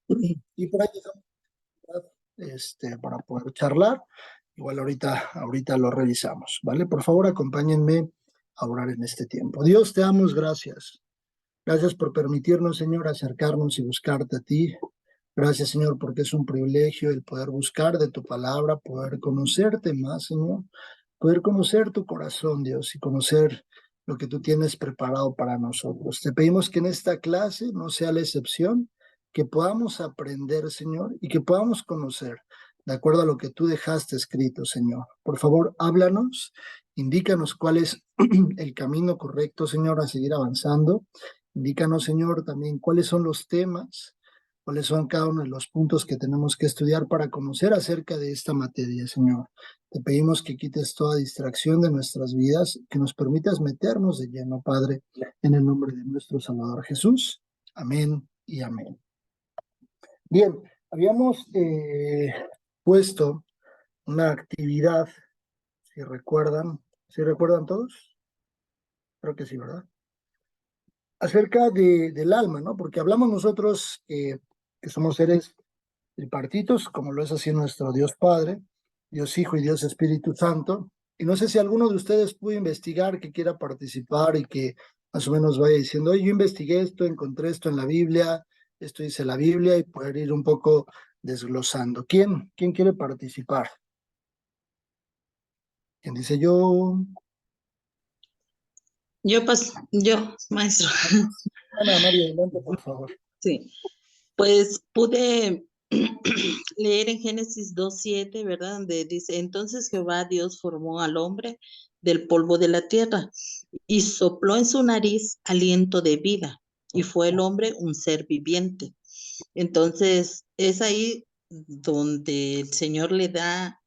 Y por ahí para poder charlar. Igual ahorita lo revisamos, ¿vale? Por favor, acompáñenme a orar en este tiempo. Dios, te damos gracias. Gracias por permitirnos, Señor, acercarnos y buscarte a ti. Gracias, Señor, porque es un privilegio el poder buscar de tu palabra, poder conocerte más, Señor, poder conocer tu corazón, Dios, y conocer lo que tú tienes preparado para nosotros. Te pedimos que en esta clase no sea la excepción, que podamos aprender, Señor, y que podamos conocer de acuerdo a lo que tú dejaste escrito, Señor. Por favor, háblanos, indícanos cuál es el camino correcto, Señor, a seguir avanzando. Indícanos, Señor, también cuáles son los temas, cuáles son cada uno de los puntos que tenemos que estudiar para conocer acerca de esta materia, Señor. Te pedimos que quites toda distracción de nuestras vidas, que nos permitas meternos de lleno, Padre, en el nombre de nuestro Salvador Jesús. Amén y amén. Bien, habíamos puesto una actividad, si recuerdan todos, creo que sí, ¿verdad? Acerca del alma, ¿no? Porque hablamos nosotros que somos seres tripartitos, como lo es así nuestro Dios Padre, Dios Hijo y Dios Espíritu Santo. Y no sé si alguno de ustedes pudo investigar, que quiera participar y que más o menos vaya diciendo, oye, yo investigué esto, encontré esto en la Biblia, esto dice la Biblia, y poder ir un poco desglosando. ¿Quién quiere participar? ¿Quién dice yo? Yo, maestro. Ana María, adelante, por favor. Sí, pues pude leer en Génesis 2:7, ¿verdad? Donde dice, entonces Jehová Dios formó al hombre del polvo de la tierra y sopló en su nariz aliento de vida y fue el hombre un ser viviente. Entonces es ahí donde el Señor le da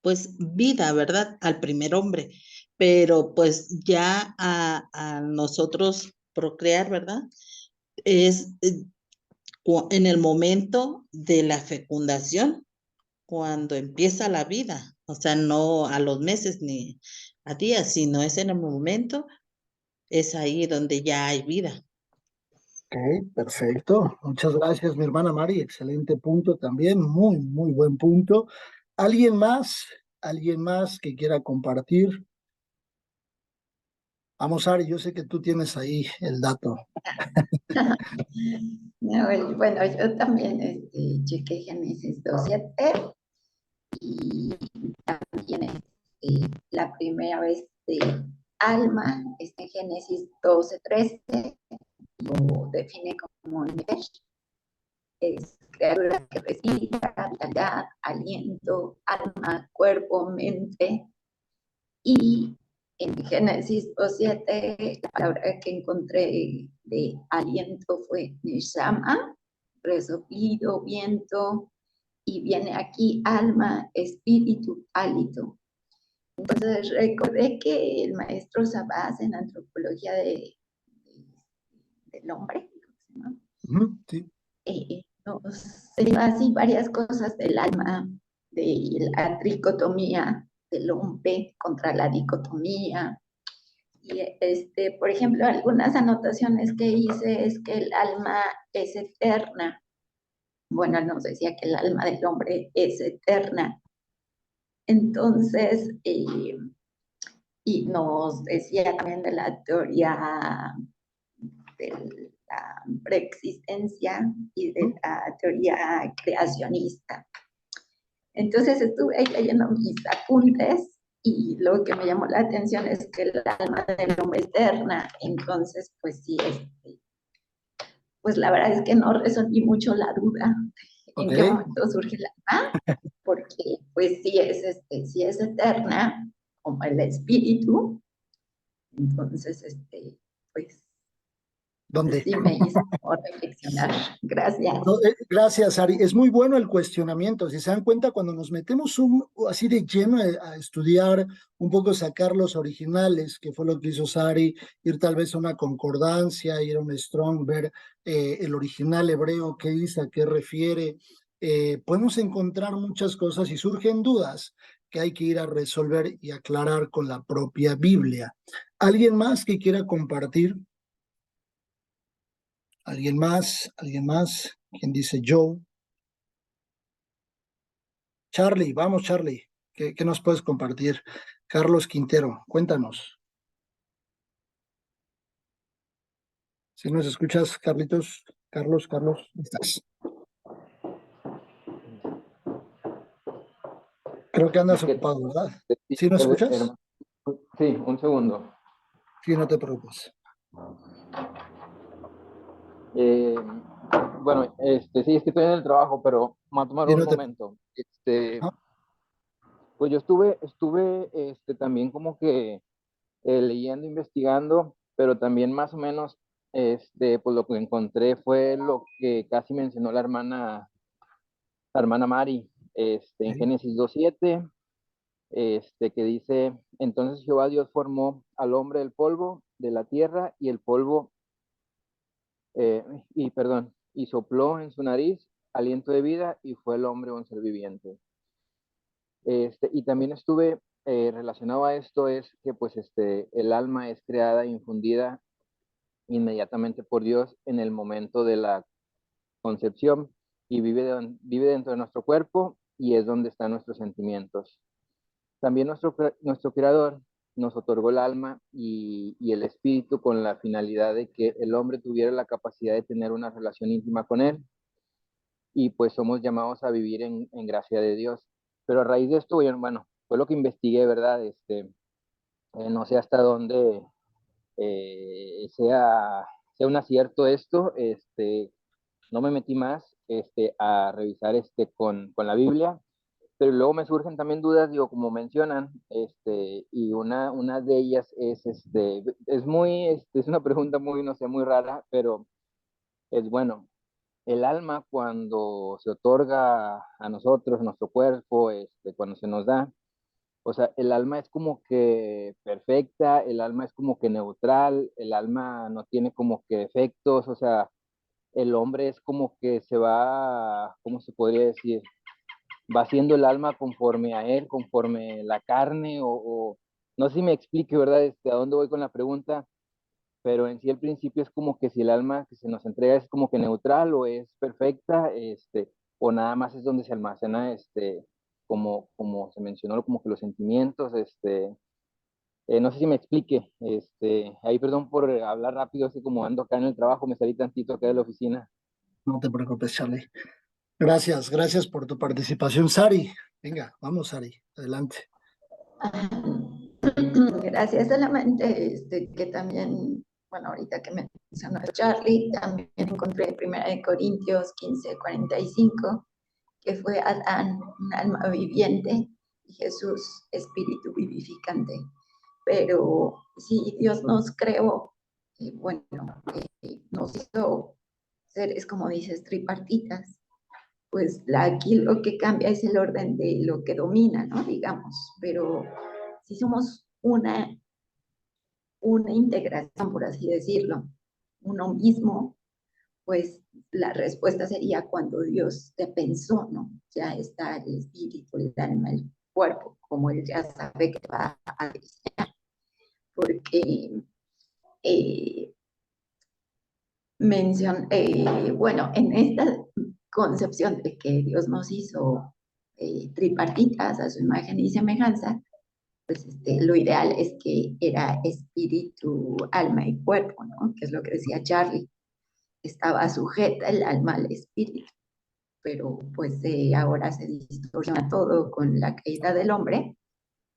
pues vida, ¿verdad? Al primer hombre, pero pues ya a nosotros procrear, ¿verdad? Es en el momento de la fecundación, cuando empieza la vida, o sea, no a los meses ni a días, sino es en el momento, es ahí donde ya hay vida. Ok, perfecto. Muchas gracias, mi hermana Mari. Excelente punto también. Muy, muy buen punto. ¿Alguien más? ¿Alguien más que quiera compartir? Vamos, Ari, yo sé que tú tienes ahí el dato. No, bueno, yo también chequé Génesis 2:7 y también la primera vez de alma está en Génesis 12:13, lo define como Nefesh, es criatura que respira, vitalidad, aliento, alma, cuerpo, mente. Y en Génesis 2:7, la palabra que encontré de aliento fue Neshama, resoplido, viento, y viene aquí alma, espíritu, hálito. Entonces recordé que el maestro Sabás en antropología del hombre, Sí. nos lleva así varias cosas del alma, de la tricotomía del hombre contra la dicotomía. Y por ejemplo, algunas anotaciones que hice es que el alma es eterna. Bueno, nos decía que el alma del hombre es eterna. Entonces, y nos decía también de la teoría de la preexistencia y de la teoría creacionista. Entonces estuve ahí leyendo mis apuntes y lo que me llamó la atención es que el alma del hombre es eterna. Entonces, pues sí, pues la verdad es que no resolví mucho la duda en qué momento surge el alma, porque pues sí es eterna, como el espíritu. Entonces, pues ¿Dónde? sí me hizo reflexionar. Gracias. No, gracias, Ari. Es muy bueno el cuestionamiento. Si se dan cuenta, cuando nos metemos así de lleno a estudiar, un poco sacar los originales, que fue lo que hizo Sari, ir tal vez a una concordancia, ir a un Strong, ver el original hebreo, qué dice, a qué refiere, podemos encontrar muchas cosas y surgen dudas que hay que ir a resolver y aclarar con la propia Biblia. ¿Alguien más que quiera compartir? ¿Alguien más? ¿Alguien más? ¿Quién dice Joe? Charlie, vamos Charlie. ¿Qué nos puedes compartir? Carlos Quintero, cuéntanos. Si nos escuchas, Carlitos, Carlos, ¿estás? Creo que andas ocupado, ¿verdad? ¿Sí nos escuchas? Sí, un segundo. Sí, no te preocupes. Bueno, sí, es que estoy en el trabajo, pero me va a tomar Sí, un no te... momento. Ah, Pues yo estuve también como que leyendo, investigando, pero también más o menos, pues lo que encontré fue lo que casi mencionó la hermana Mari, en sí. Génesis 2:7, que dice, entonces Jehová Dios formó al hombre del polvo de la tierra y el polvo, y sopló en su nariz aliento de vida y fue el hombre un ser viviente. Y también estuve relacionado a esto es que pues el alma es creada e infundida inmediatamente por Dios en el momento de la concepción y vive dentro de nuestro cuerpo y es donde están nuestros sentimientos. También nuestro Creador nos otorgó el alma y el espíritu con la finalidad de que el hombre tuviera la capacidad de tener una relación íntima con él y pues somos llamados a vivir en gracia de Dios. Pero a raíz de esto, bueno, fue lo que investigué, ¿verdad? No sé hasta dónde sea un acierto esto, no me metí más a revisar con la Biblia, pero luego me surgen también dudas, digo, como mencionan, y una de ellas es una pregunta muy, no sé, muy rara, pero es bueno, el alma cuando se otorga a nosotros, nuestro cuerpo, cuando se nos da, o sea, el alma es como que perfecta, el alma es como que neutral, el alma no tiene como que defectos, o sea, el hombre es como que se va, ¿cómo se podría decir? Va haciendo el alma conforme a él, conforme la carne, o no sé si me explique, ¿verdad? A dónde voy con la pregunta, pero en sí el principio es como que si el alma que se nos entrega es como que neutral o es perfecta, o nada más es donde se almacena, como se mencionó, como que los sentimientos, no sé si me explique, ahí perdón por hablar rápido, así como ando acá en el trabajo, me salí tantito acá de la oficina. No te preocupes, Charlie. Gracias por tu participación. Sari, venga, vamos, Sari, adelante. Gracias, solamente que también, bueno, ahorita que mencionó Charlie, también encontré 1 Corintios 15:45, que fue Adán, un alma viviente, y Jesús, espíritu vivificante. Pero si Dios nos creó, bueno, nos hizo seres, como dices, tripartitas, pues aquí lo que cambia es el orden de lo que domina, ¿no? Digamos, pero si somos una integración, por así decirlo, uno mismo, pues la respuesta sería cuando Dios te pensó, ¿no? Ya está el espíritu, el alma, el cuerpo, como Él ya sabe que va a diseñar. Porque bueno, en esta concepción de que Dios nos hizo tripartitas a su imagen y semejanza, pues lo ideal es que era espíritu, alma y cuerpo, ¿no? Que es lo que decía Charlie. Estaba sujeta el alma al espíritu, pero pues ahora se distorsiona todo con la caída del hombre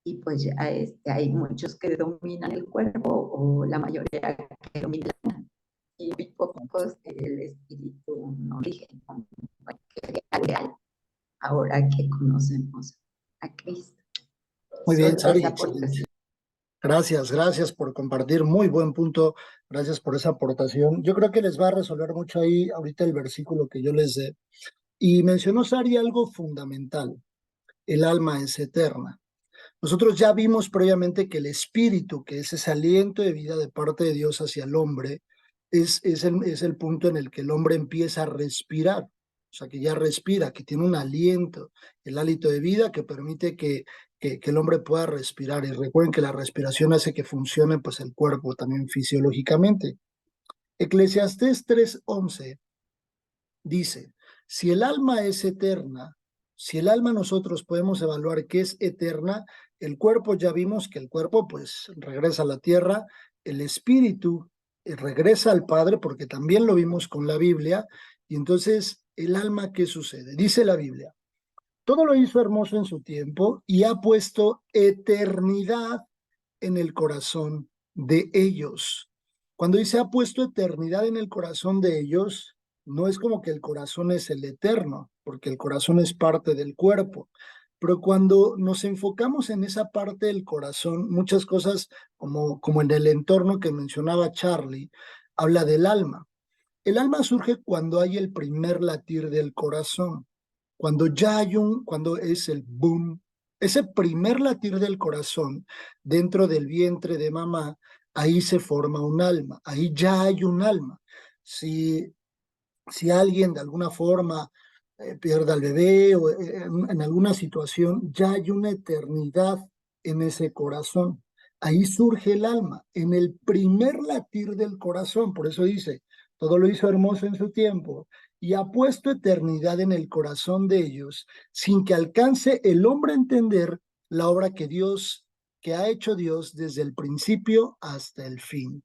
y pues ya hay muchos que dominan el cuerpo o la mayoría que dominan y pocos el espíritu no rige, ¿no? Que es real, ahora que conocemos a Cristo. Muy bien, Solo Sari, esa excelente. aportación. Gracias por compartir, muy buen punto, gracias por esa aportación. Yo creo que les va a resolver mucho ahí ahorita el versículo que yo les dé. Y mencionó Sari algo fundamental, el alma es eterna. Nosotros ya vimos previamente que el espíritu, que es ese aliento de vida de parte de Dios hacia el hombre, es el punto en el que el hombre empieza a respirar, o sea, que ya respira, que tiene un aliento, el hálito de vida que permite que el hombre pueda respirar. Y recuerden que la respiración hace que funcione pues el cuerpo también fisiológicamente. Eclesiastés 3:11 dice, si el alma es eterna, si el alma nosotros podemos evaluar que es eterna, el cuerpo ya vimos que el cuerpo pues regresa a la tierra, el espíritu regresa al Padre, porque también lo vimos con la Biblia, y entonces el alma, ¿qué sucede? Dice la Biblia, todo lo hizo hermoso en su tiempo y ha puesto eternidad en el corazón de ellos. Cuando dice ha puesto eternidad en el corazón de ellos, no es como que el corazón es el eterno, porque el corazón es parte del cuerpo. Pero cuando nos enfocamos en esa parte del corazón, muchas cosas, como en el entorno que mencionaba Charlie, habla del alma. El alma surge cuando hay el primer latir del corazón, cuando ya hay cuando es el boom, ese primer latir del corazón dentro del vientre de mamá, ahí se forma un alma, ahí ya hay un alma. Si alguien de alguna forma pierde al bebé o en alguna situación, ya hay una eternidad en ese corazón. Ahí surge el alma, en el primer latir del corazón. Por eso dice, todo lo hizo hermoso en su tiempo y ha puesto eternidad en el corazón de ellos, sin que alcance el hombre a entender la obra que ha hecho Dios desde el principio hasta el fin.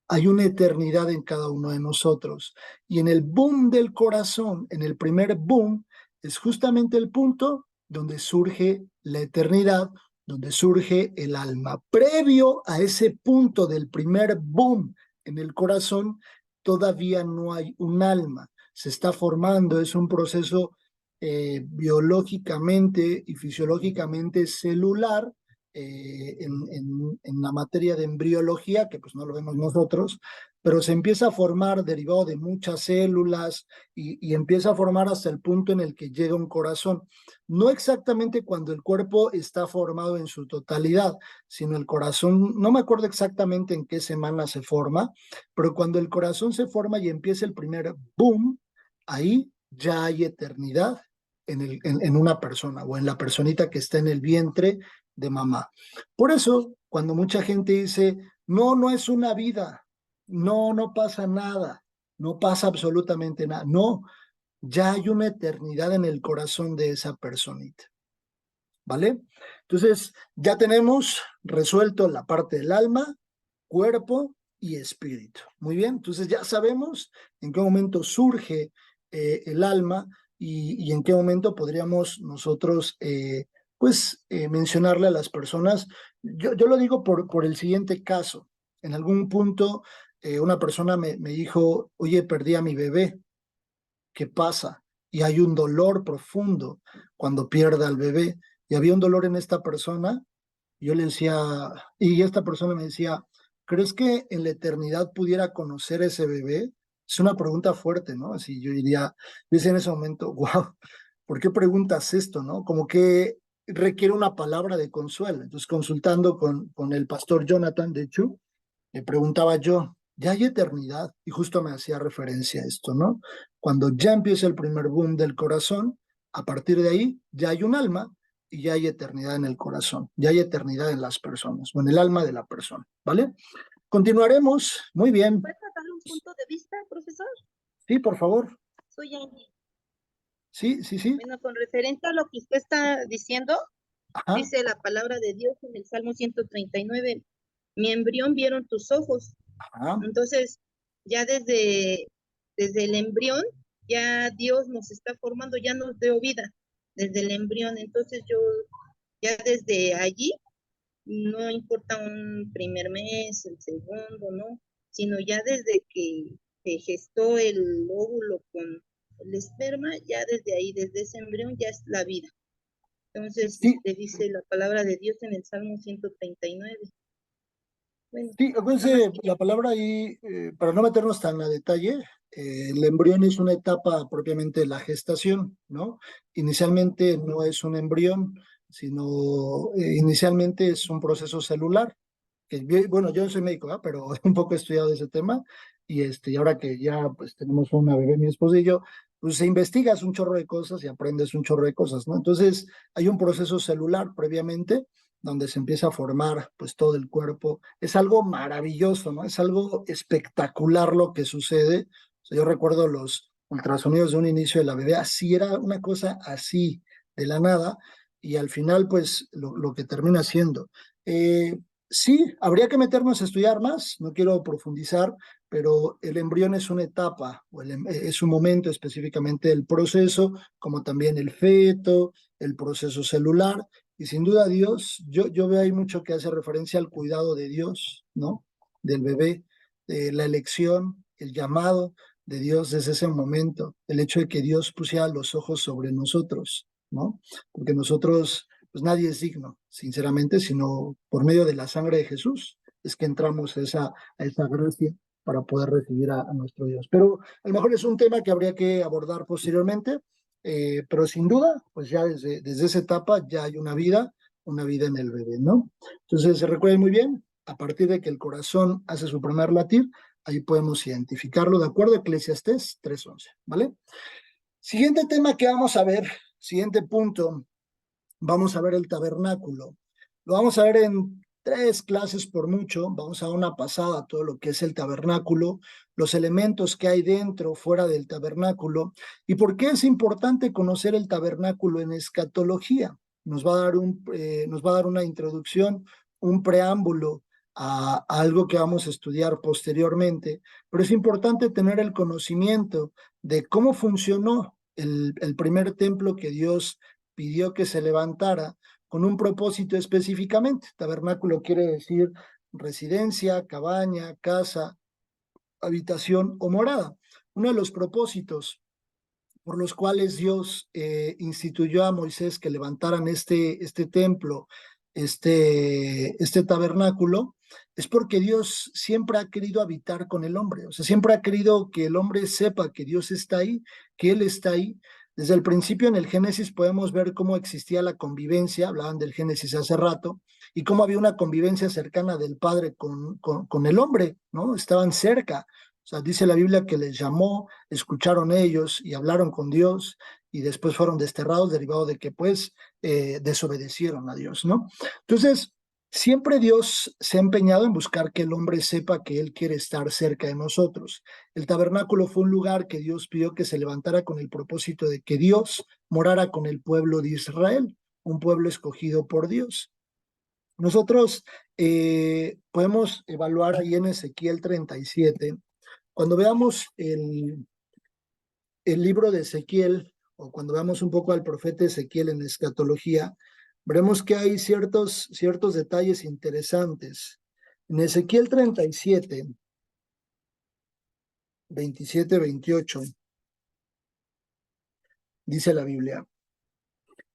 Hay una eternidad en cada uno de nosotros. Y en el boom del corazón, en el primer boom, es justamente el punto donde surge la eternidad, donde surge el alma. Previo a ese punto del primer boom en el corazón, todavía no hay un alma. Se está formando, es un proceso biológicamente y fisiológicamente celular, en la materia de embriología, que pues no lo vemos nosotros, pero se empieza a formar derivado de muchas células y empieza a formar hasta el punto en el que llega un corazón. No exactamente cuando el cuerpo está formado en su totalidad, sino el corazón, no me acuerdo exactamente en qué semana se forma, pero cuando el corazón se forma y empieza el primer boom, ahí ya hay eternidad en una persona o en la personita que está en el vientre de mamá. Por eso, cuando mucha gente dice, no, no es una vida, no, no pasa nada, no pasa absolutamente nada, no, ya hay una eternidad en el corazón de esa personita, ¿vale? Entonces, ya tenemos resuelto la parte del alma, cuerpo y espíritu. Muy bien, entonces ya sabemos en qué momento surge el alma y en qué momento podríamos nosotros mencionarle a las personas. Yo lo digo por el siguiente caso. En algún punto una persona me dijo, oye, perdí a mi bebé, ¿qué pasa? Y hay un dolor profundo cuando pierda al bebé. Y había un dolor en esta persona. Yo le decía, y esta persona me decía, ¿crees que en la eternidad pudiera conocer a ese bebé? Es una pregunta fuerte, ¿no? Así yo decía en ese momento, wow, ¿por qué preguntas esto, no? Como que requiere una palabra de consuelo. Entonces, consultando con el pastor Jonathan, de hecho, le preguntaba yo, ¿ya hay eternidad? Y justo me hacía referencia a esto, ¿no? Cuando ya empieza el primer boom del corazón, a partir de ahí ya hay un alma y ya hay eternidad en el corazón, ya hay eternidad en las personas, o en el alma de la persona, ¿vale? Continuaremos, muy bien. ¿Puedes dar un punto de vista, profesor? Sí, por favor. Soy Angie. Sí, sí, sí. Bueno, con referente a lo que usted está diciendo, Ajá. dice la palabra de Dios en el Salmo 139, mi embrión vieron tus ojos. Ajá. Entonces, ya desde el embrión, ya Dios nos está formando, ya nos dio vida desde el embrión. Entonces yo, ya desde allí, no importa un primer mes, el segundo, ¿no? Sino ya desde que se gestó el óvulo con el esperma, ya desde ahí, desde ese embrión, ya es la vida. Entonces, Sí. dice la palabra de Dios en el Salmo 139. Bueno, Sí, acuérdense, la palabra ahí, para no meternos tan a detalle, el embrión es una etapa propiamente de la gestación, ¿no? Inicialmente no es un embrión, sino inicialmente es un proceso celular. Bueno, yo no soy médico, ¿eh? Pero un poco he estudiado ese tema y ahora que ya pues tenemos una bebé, mi esposo y yo, pues se investigas un chorro de cosas y aprendes un chorro de cosas, ¿no? Entonces hay un proceso celular previamente donde se empieza a formar pues todo el cuerpo. Es algo maravilloso, ¿no? Es algo espectacular lo que sucede. O sea, yo recuerdo ultrasonidos de un inicio de la bebé, así era una cosa así, de la nada, y al final, pues, lo que termina siendo. Sí, habría que meternos a estudiar más, no quiero profundizar, pero el embrión es una etapa, o es un momento específicamente del proceso, como también el feto, el proceso celular, y sin duda Dios, yo veo ahí mucho que hace referencia al cuidado de Dios, ¿no? Del bebé, la elección, el llamado de Dios desde ese momento, el hecho de que Dios pusiera los ojos sobre nosotros, ¿no? Porque nosotros, pues nadie es digno, sinceramente, sino por medio de la sangre de Jesús es que entramos a esa gracia para poder recibir a nuestro Dios. Pero a lo mejor es un tema que habría que abordar posteriormente, pero sin duda, pues ya desde esa etapa ya hay una vida en el bebé, ¿no? Entonces, se recuerden muy bien, a partir de que el corazón hace su primer latir, ahí podemos identificarlo de acuerdo a Eclesiastés 3:11, ¿vale? Siguiente tema que vamos a ver, siguiente punto, vamos a ver el tabernáculo. Lo vamos a ver en 3 clases por mucho, vamos a dar una pasada a todo lo que es el tabernáculo, los elementos que hay dentro, fuera del tabernáculo, y por qué es importante conocer el tabernáculo en escatología. Nos va a dar una introducción, un preámbulo a algo que vamos a estudiar posteriormente, pero es importante tener el conocimiento de cómo funcionó el primer templo que Dios pidió que se levantara con un propósito específicamente. Tabernáculo quiere decir residencia, cabaña, casa, habitación o morada. Uno de los propósitos por los cuales Dios instituyó a Moisés que levantaran este templo, este tabernáculo, es porque Dios siempre ha querido habitar con el hombre, o sea, siempre ha querido que el hombre sepa que Dios está ahí, que Él está ahí. Desde el principio en el Génesis podemos ver cómo existía la convivencia, hablaban del Génesis hace rato, y cómo había una convivencia cercana del Padre con el hombre, ¿no? Estaban cerca. O sea, dice la Biblia que les llamó, escucharon ellos y hablaron con Dios y después fueron desterrados derivado de que pues desobedecieron a Dios, ¿no? Entonces, siempre Dios se ha empeñado en buscar que el hombre sepa que Él quiere estar cerca de nosotros. El tabernáculo fue un lugar que Dios pidió que se levantara con el propósito de que Dios morara con el pueblo de Israel, un pueblo escogido por Dios. Nosotros podemos evaluar ahí en Ezequiel 37, cuando veamos el libro de Ezequiel, o cuando veamos un poco al profeta Ezequiel en escatología, veremos que hay ciertos detalles interesantes. En Ezequiel 37, 27, 28, dice la Biblia: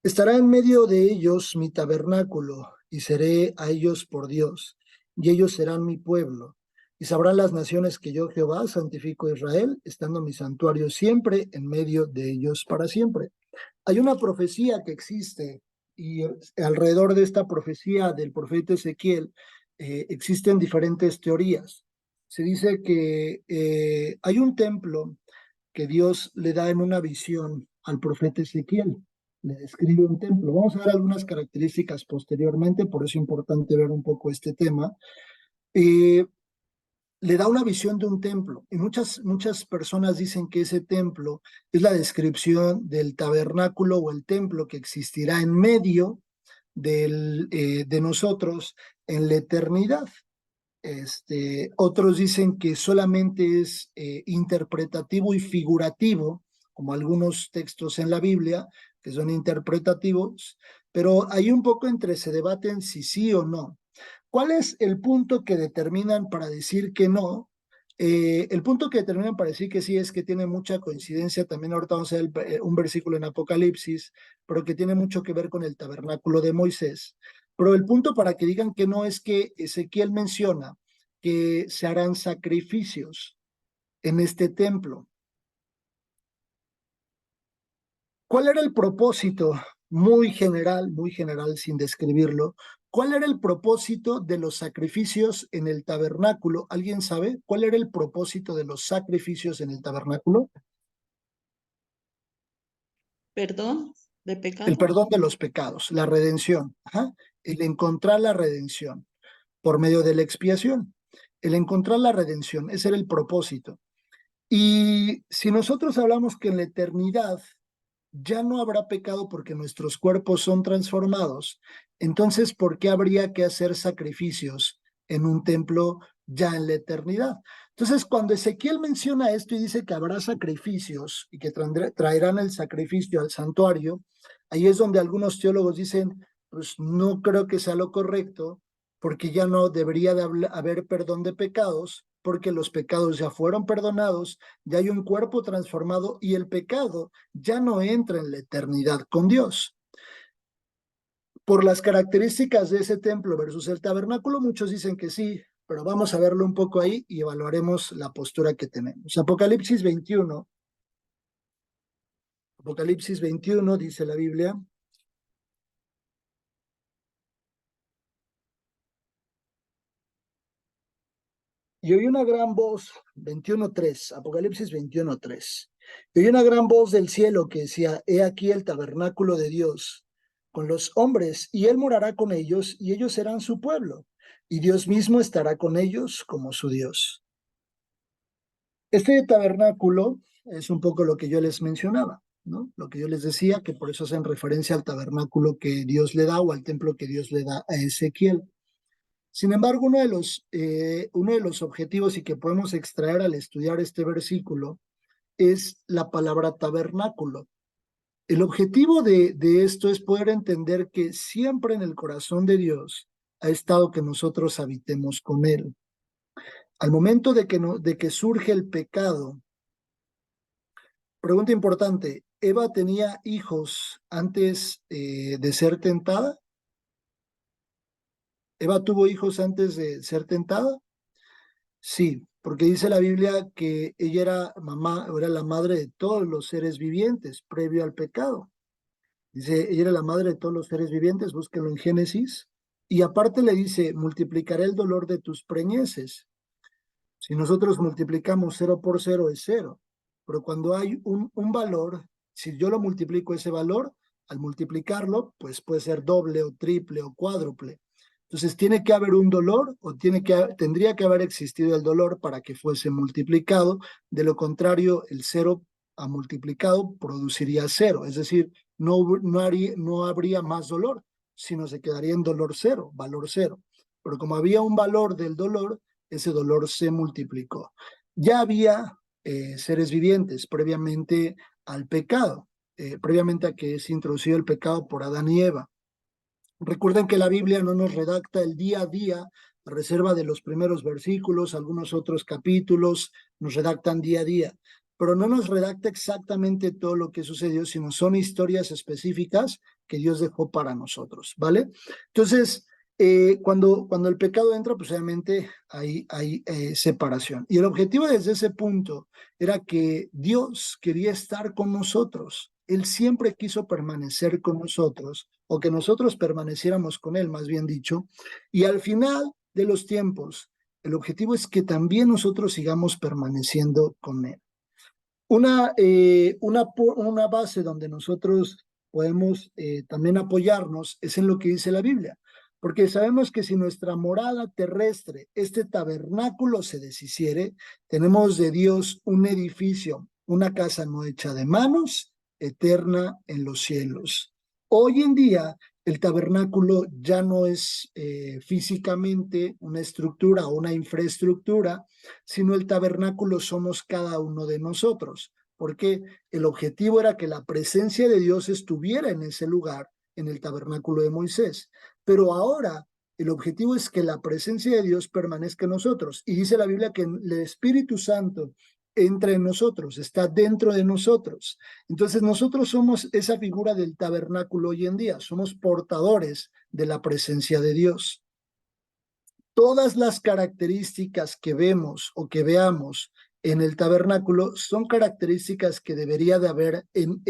estará en medio de ellos mi tabernáculo, y seré a ellos por Dios, y ellos serán mi pueblo. Y sabrán las naciones que yo, Jehová, santifico a Israel, estando mi santuario siempre en medio de ellos para siempre. Hay una profecía que existe, y alrededor de esta profecía del profeta Ezequiel existen diferentes teorías. Se dice que hay un templo que Dios le da en una visión al profeta Ezequiel. Le describe un templo. Vamos a ver algunas características posteriormente, por eso es importante ver un poco este tema. Le da una visión de un templo, y muchas personas dicen que ese templo es la descripción del tabernáculo o el templo que existirá en medio de nosotros en la eternidad. Otros dicen que solamente es interpretativo y figurativo, como algunos textos en la Biblia que son interpretativos, pero hay un poco entre se debaten si sí o no. ¿Cuál es el punto que determinan para decir que no? El punto que determinan para decir que sí es que tiene mucha coincidencia, también ahorita vamos a ver un versículo en Apocalipsis, pero que tiene mucho que ver con el tabernáculo de Moisés. Pero el punto para que digan que no es que Ezequiel menciona que se harán sacrificios en este templo. ¿Cuál era el propósito? Muy general, sin describirlo. ¿Cuál era el propósito de los sacrificios en el tabernáculo? ¿Alguien sabe cuál era el propósito de los sacrificios en el tabernáculo? Perdón de El pecado. perdón de los pecados, la redención. Ajá. El encontrar la redención por medio de la expiación. El encontrar la redención, ese era el propósito. Y si nosotros hablamos que en la eternidad ya no habrá pecado porque nuestros cuerpos son transformados, entonces, ¿por qué habría que hacer sacrificios en un templo ya en la eternidad? Entonces, cuando Ezequiel menciona esto y dice que habrá sacrificios y que traerán el sacrificio al santuario, ahí es donde algunos teólogos dicen, pues no creo que sea lo correcto, porque ya no debería de haber perdón de pecados, porque los pecados ya fueron perdonados, ya hay un cuerpo transformado y el pecado ya no entra en la eternidad con Dios. Por las características de ese templo versus el tabernáculo, muchos dicen que sí, pero vamos a verlo un poco ahí y evaluaremos la postura que tenemos. Apocalipsis 21 dice la Biblia: y oí una gran voz, 21:3, Apocalipsis 21:3. Y oí una gran voz del cielo que decía: he aquí el tabernáculo de Dios con los hombres, y él morará con ellos, y ellos serán su pueblo, y Dios mismo estará con ellos como su Dios. Este tabernáculo es un poco lo que yo les mencionaba, ¿no? Lo que yo les decía, que por eso hacen referencia al tabernáculo que Dios le da o al templo que Dios le da a Ezequiel. Sin embargo, uno de los objetivos y que podemos extraer al estudiar este versículo es la palabra tabernáculo. El objetivo de esto es poder entender que siempre en el corazón de Dios ha estado que nosotros habitemos con Él. Al momento de que surge el pecado, pregunta importante, ¿Eva tenía hijos antes de ser tentada? ¿Eva tuvo hijos antes de ser tentada? Sí, porque dice la Biblia que ella era la madre de todos los seres vivientes previo al pecado. Dice, ella era la madre de todos los seres vivientes, búsquenlo en Génesis. Y aparte le dice, multiplicaré el dolor de tus preñeces. Si nosotros multiplicamos 0 por 0 es 0, pero cuando hay un valor, si yo lo multiplico ese valor, al multiplicarlo, pues puede ser doble o triple o cuádruple. Entonces tiene que haber un dolor o tendría que haber existido el dolor para que fuese multiplicado. De lo contrario, el 0 a multiplicado produciría 0, es decir, no habría más dolor, sino se quedaría en dolor 0, valor 0. Pero como había un valor del dolor, ese dolor se multiplicó. Ya había seres vivientes previamente al pecado, previamente a que se introducido el pecado por Adán y Eva. Recuerden que la Biblia no nos redacta el día a día, a reserva de los primeros versículos, algunos otros capítulos nos redactan día a día, pero no nos redacta exactamente todo lo que sucedió, sino son historias específicas que Dios dejó para nosotros, ¿vale? Entonces, cuando el pecado entra, pues obviamente hay separación. Y el objetivo desde ese punto era que Dios quería estar con nosotros. Él siempre quiso permanecer con nosotros, o que nosotros permaneciéramos con Él, más bien dicho. Y al final de los tiempos, el objetivo es que también nosotros sigamos permaneciendo con Él. Una base donde nosotros podemos también apoyarnos es en lo que dice la Biblia, porque sabemos que si nuestra morada terrestre, este tabernáculo se deshiciere, tenemos de Dios un edificio, una casa no hecha de manos, eterna en los cielos. Hoy en día, el tabernáculo ya no es físicamente una estructura o una infraestructura, sino el tabernáculo somos cada uno de nosotros, porque el objetivo era que la presencia de Dios estuviera en ese lugar, en el tabernáculo de Moisés. Pero ahora el objetivo es que la presencia de Dios permanezca en nosotros. Y dice la Biblia que el Espíritu Santo entra en nosotros, está dentro de nosotros. Entonces nosotros somos esa figura del tabernáculo hoy en día, somos portadores de la presencia de Dios. Todas las características que vemos o que veamos en el tabernáculo son características que debería de haber en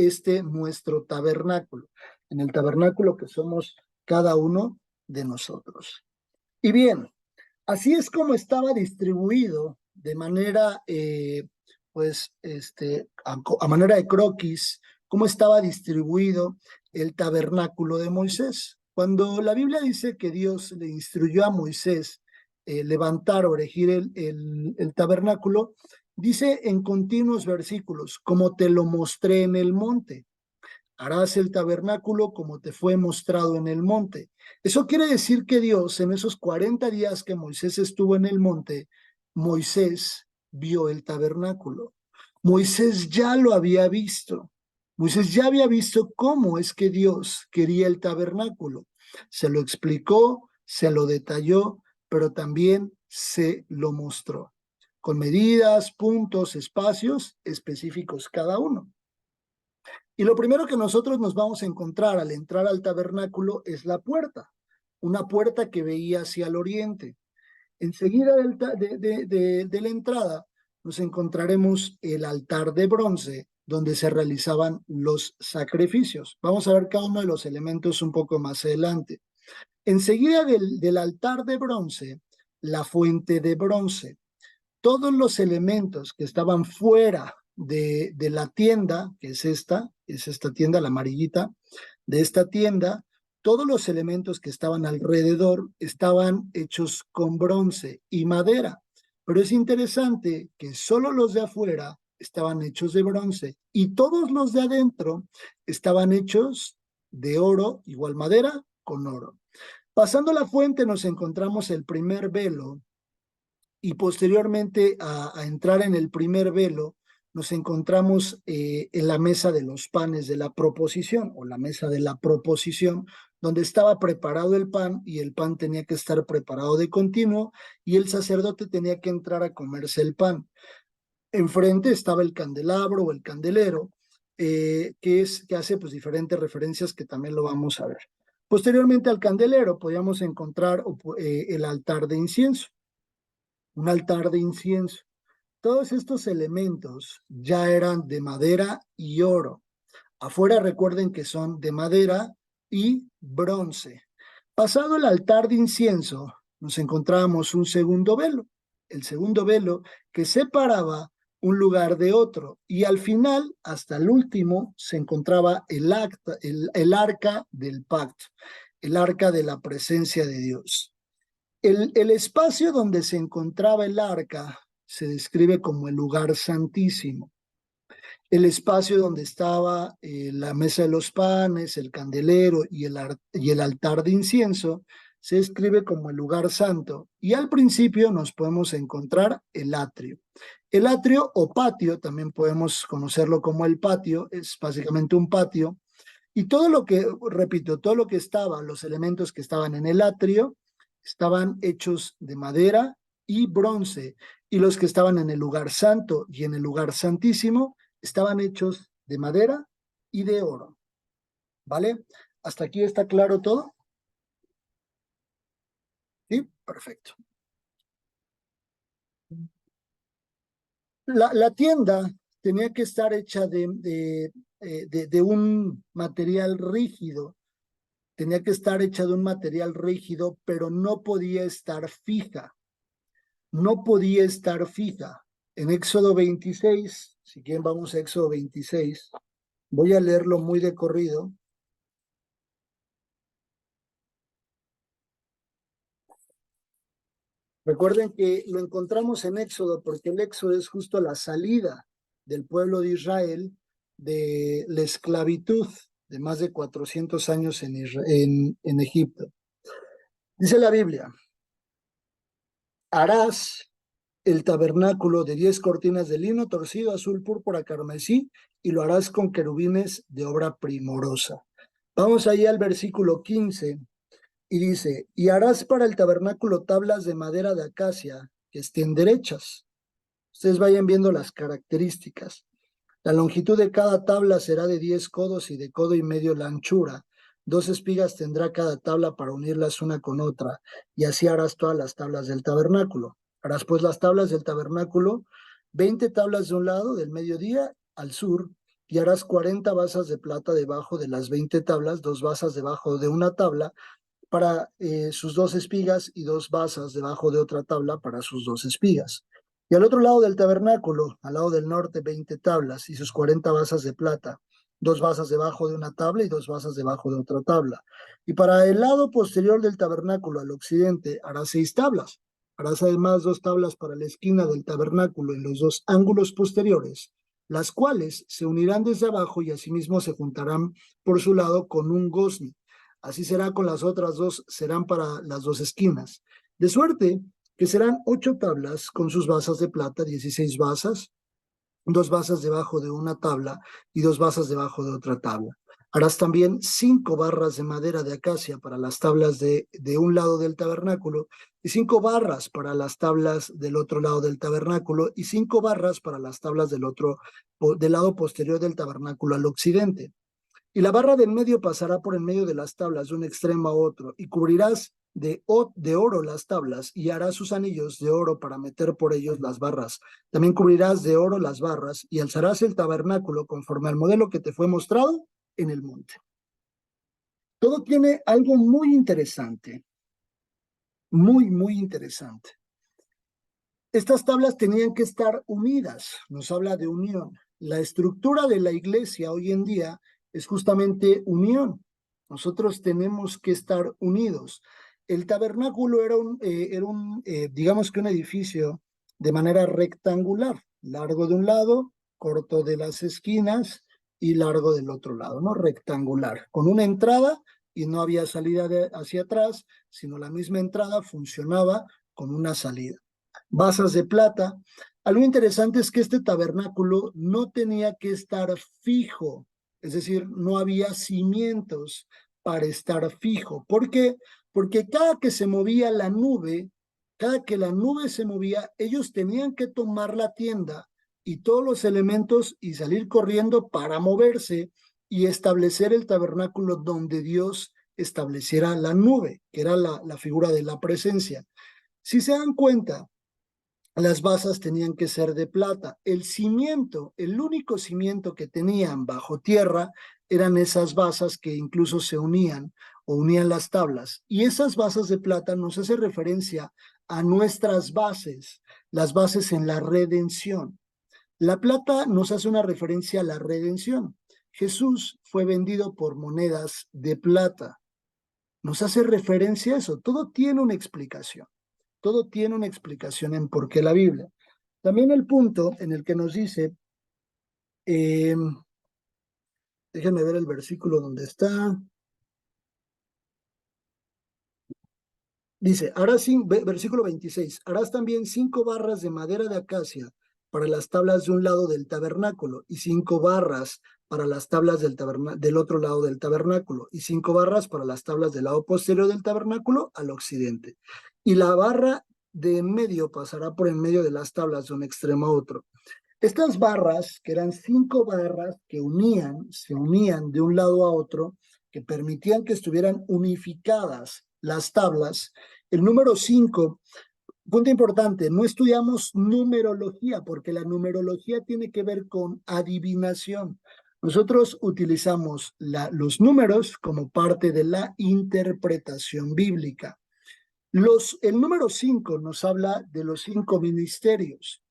nuestro tabernáculo, en el tabernáculo que somos cada uno de nosotros. Y bien, así es como estaba distribuido de manera, a manera de croquis, cómo estaba distribuido el tabernáculo de Moisés. Cuando la Biblia dice que Dios le instruyó a Moisés levantar o erigir el tabernáculo, Dice en continuos versículos, como te lo mostré en el monte. Harás el tabernáculo como te fue mostrado en el monte. Eso quiere decir que Dios, en esos 40 días que Moisés estuvo en el monte, Moisés vio el tabernáculo. Moisés ya lo había visto. Moisés ya había visto cómo es que Dios quería el tabernáculo. Se lo explicó, se lo detalló, pero también se lo mostró, con medidas, puntos, espacios específicos cada uno. Y lo primero que nosotros nos vamos a encontrar al entrar al tabernáculo es la puerta, una puerta que veía hacia el oriente. Enseguida de la entrada nos encontraremos el altar de bronce donde se realizaban los sacrificios. Vamos a ver cada uno de los elementos un poco más adelante. Enseguida del altar de bronce, la fuente de bronce. Todos los elementos que estaban fuera de la tienda, que es esta tienda, la amarillita, de esta tienda, todos los elementos que estaban alrededor estaban hechos con bronce y madera. Pero es interesante que solo los de afuera estaban hechos de bronce y todos los de adentro estaban hechos de oro, igual madera con oro. Pasando la fuente nos encontramos el primer velo, y posteriormente a entrar en el primer velo nos encontramos en la mesa de los panes de la proposición, o la mesa de la proposición, donde estaba preparado el pan, y el pan tenía que estar preparado de continuo, y el sacerdote tenía que entrar a comerse el pan. Enfrente estaba el candelabro o el candelero, que hace pues diferentes referencias que también lo vamos a ver. Posteriormente al candelero podíamos encontrar el altar de incienso, un altar de incienso. Todos estos elementos ya eran de madera y oro. Afuera recuerden que son de madera y bronce. Pasado el altar de incienso, nos encontrábamos un segundo velo, el segundo velo que separaba un lugar de otro, y al final, hasta el último, se encontraba el arca del pacto, el arca de la presencia de Dios. El espacio donde se encontraba el arca se describe como el lugar santísimo. El espacio donde estaba la mesa de los panes, el candelero y el altar de incienso se describe como el lugar santo. Y al principio nos podemos encontrar el atrio. El atrio o patio, también podemos conocerlo como el patio, es básicamente un patio. Y todo lo que, repito, todo lo que estaba, los elementos que estaban en el atrio, estaban hechos de madera y bronce, y los que estaban en el lugar santo y en el lugar santísimo estaban hechos de madera y de oro. ¿Vale? ¿Hasta aquí está claro todo? Sí, perfecto. La tienda tenía que estar hecha de un material rígido. Tenía que estar hecha de un material rígido, pero no podía estar fija. No podía estar fija. En Éxodo 26, si quieren vamos a Éxodo 26, voy a leerlo muy de corrido. Recuerden que lo encontramos en Éxodo porque el Éxodo es justo la salida del pueblo de Israel de la esclavitud de más de 400 años en Egipto. Dice la Biblia, harás el tabernáculo de 10 cortinas de lino torcido, azul, púrpura, carmesí, y lo harás con querubines de obra primorosa. Vamos ahí al versículo 15, y dice, y harás para el tabernáculo tablas de madera de acacia que estén derechas. Ustedes vayan viendo las características. La longitud de cada tabla será de 10 codos y de codo y medio la anchura. 2 espigas tendrá cada tabla para unirlas una con otra, y así harás todas las tablas del tabernáculo. Harás pues las tablas del tabernáculo, 20 tablas de un lado, del mediodía al sur, y harás 40 basas de plata debajo de las 20 tablas, 2 basas debajo de una tabla para sus 2 espigas, y 2 basas debajo de otra tabla para sus 2 espigas. Y al otro lado del tabernáculo, al lado del norte, 20 tablas y sus 40 basas de plata, 2 basas debajo de una tabla y 2 basas debajo de otra tabla. Y para el lado posterior del tabernáculo, al occidente, harás 6 tablas. Harás además 2 tablas para la esquina del tabernáculo en los 2 ángulos posteriores, las cuales se unirán desde abajo y asimismo se juntarán por su lado con un gozne. Así será con las otras 2, serán para las 2 esquinas. De suerte que serán 8 tablas con sus basas de plata, 16 basas, 2 basas debajo de una tabla y 2 basas debajo de otra tabla. Harás también 5 barras de madera de acacia para las tablas de un lado del tabernáculo y 5 barras para las tablas del otro lado del tabernáculo y 5 barras para las tablas del lado posterior del tabernáculo al occidente. Y la barra del medio pasará por en medio de las tablas de un extremo a otro, y cubrirás de oro las tablas, y harás sus anillos de oro para meter por ellos las barras. También cubrirás de oro las barras, y alzarás el tabernáculo conforme al modelo que te fue mostrado en el monte. Todo tiene algo muy interesante, muy interesante. Estas tablas tenían que estar unidas, nos habla de unión. La estructura de la iglesia hoy en día es justamente unión. Nosotros tenemos que estar unidos. El tabernáculo era digamos que un edificio de manera rectangular, largo de un lado, corto de las esquinas y largo del otro lado, ¿no? Rectangular, con una entrada y no había salida hacia atrás, sino la misma entrada funcionaba con una salida. Basas de plata. Algo interesante es que este tabernáculo no tenía que estar fijo, es decir, no había cimientos para estar fijo. ¿Por qué? Porque cada que se movía la nube, cada que la nube se movía, ellos tenían que tomar la tienda y todos los elementos y salir corriendo para moverse y establecer el tabernáculo donde Dios estableciera la nube, que era la figura de la presencia. Si se dan cuenta, las basas tenían que ser de plata. El cimiento, el único cimiento que tenían bajo tierra eran esas basas que incluso se unían o unían las tablas. Y esas basas de plata nos hace referencia a nuestras bases, las bases en la redención. La plata nos hace una referencia a la redención. Jesús fue vendido por monedas de plata. Nos hace referencia a eso. Todo tiene una explicación. Todo tiene una explicación en por qué la Biblia. También el punto en el que nos dice, déjenme ver el versículo donde está. Dice, versículo 26, harás también 5 barras de madera de acacia para las tablas de un lado del tabernáculo y 5 barras para las tablas del otro lado del tabernáculo y 5 barras para las tablas del lado posterior del tabernáculo al occidente. Y la barra de en medio pasará por en medio de las tablas de un extremo a otro. Estas barras, que eran 5 barras que se unían de un lado a otro, que permitían que estuvieran unificadas las tablas. El número 5, punto importante, no estudiamos numerología, porque la numerología tiene que ver con adivinación. Nosotros utilizamos los números como parte de la interpretación bíblica. El número 5 nos habla de los 5 ministerios.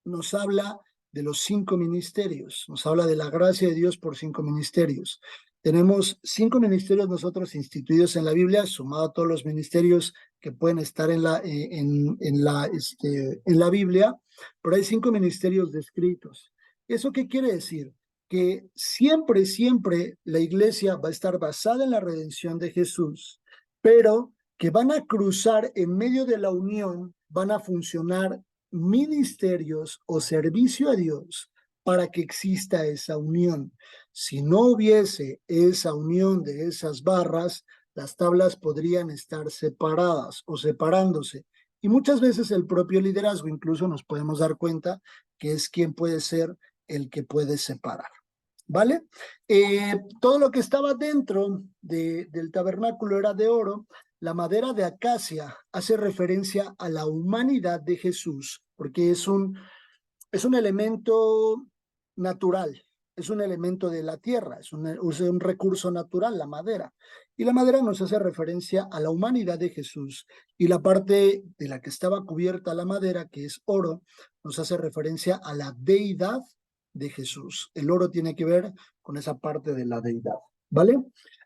Nos habla de los 5 ministerios. Nos habla de la gracia de Dios por 5 ministerios. Tenemos 5 ministerios nosotros instituidos en la Biblia, sumado a todos los ministerios que pueden estar en la Biblia, pero hay 5 ministerios descritos. ¿Eso qué quiere decir? Que siempre la iglesia va a estar basada en la redención de Jesús, pero que van a cruzar en medio de la unión, van a funcionar ministerios o servicio a Dios para que exista esa unión. Si no hubiese esa unión de esas barras, las tablas podrían estar separadas o separándose. Y muchas veces el propio liderazgo, incluso nos podemos dar cuenta que es quien puede ser el que puede separar. ¿Vale? Todo lo que estaba dentro del tabernáculo era de oro. La madera de acacia hace referencia a la humanidad de Jesús, porque es un elemento natural, es un elemento de la tierra, es un recurso natural, la madera. Y la madera nos hace referencia a la humanidad de Jesús. Y la parte de la que estaba cubierta la madera, que es oro, nos hace referencia a la deidad de Jesús. El oro tiene que ver con esa parte de la deidad, ¿vale?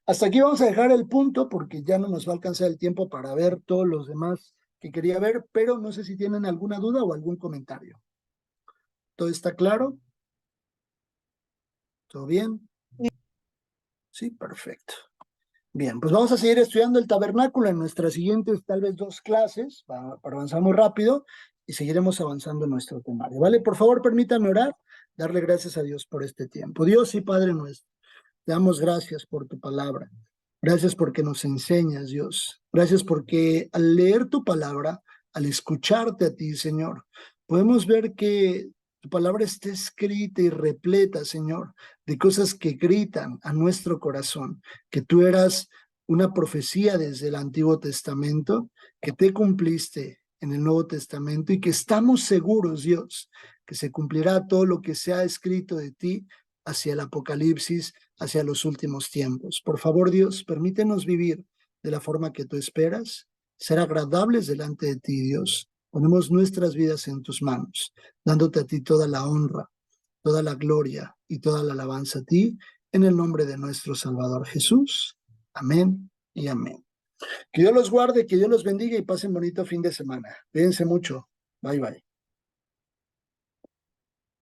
Hasta aquí vamos a dejar el punto porque ya no nos va a alcanzar el tiempo para ver todos los demás que quería ver, pero no sé si tienen alguna duda o algún comentario. ¿Todo está claro? ¿Todo bien? Sí, perfecto. Bien, pues vamos a seguir estudiando el tabernáculo en nuestras siguientes tal vez 2 clases, para avanzar muy rápido, y seguiremos avanzando en nuestro temario, ¿vale? Por favor, permítanme orar, darle gracias a Dios por este tiempo. Dios y Padre nuestro, te damos gracias por tu palabra. Gracias porque nos enseñas, Dios. Gracias porque al leer tu palabra, al escucharte a ti, Señor, podemos ver que tu palabra está escrita y repleta, Señor, de cosas que gritan a nuestro corazón, que tú eras una profecía desde el Antiguo Testamento, que te cumpliste en el Nuevo Testamento y que estamos seguros, Dios, que se cumplirá todo lo que se ha escrito de ti hacia el Apocalipsis, hacia los últimos tiempos. Por favor, Dios, permítenos vivir de la forma que tú esperas, ser agradables delante de ti, Dios. Ponemos nuestras vidas en tus manos, dándote a ti toda la honra, toda la gloria y toda la alabanza a ti, en el nombre de nuestro Salvador Jesús. Amén y amén. Que Dios los guarde, que Dios los bendiga y pasen bonito fin de semana. Cuídense mucho. Bye, bye.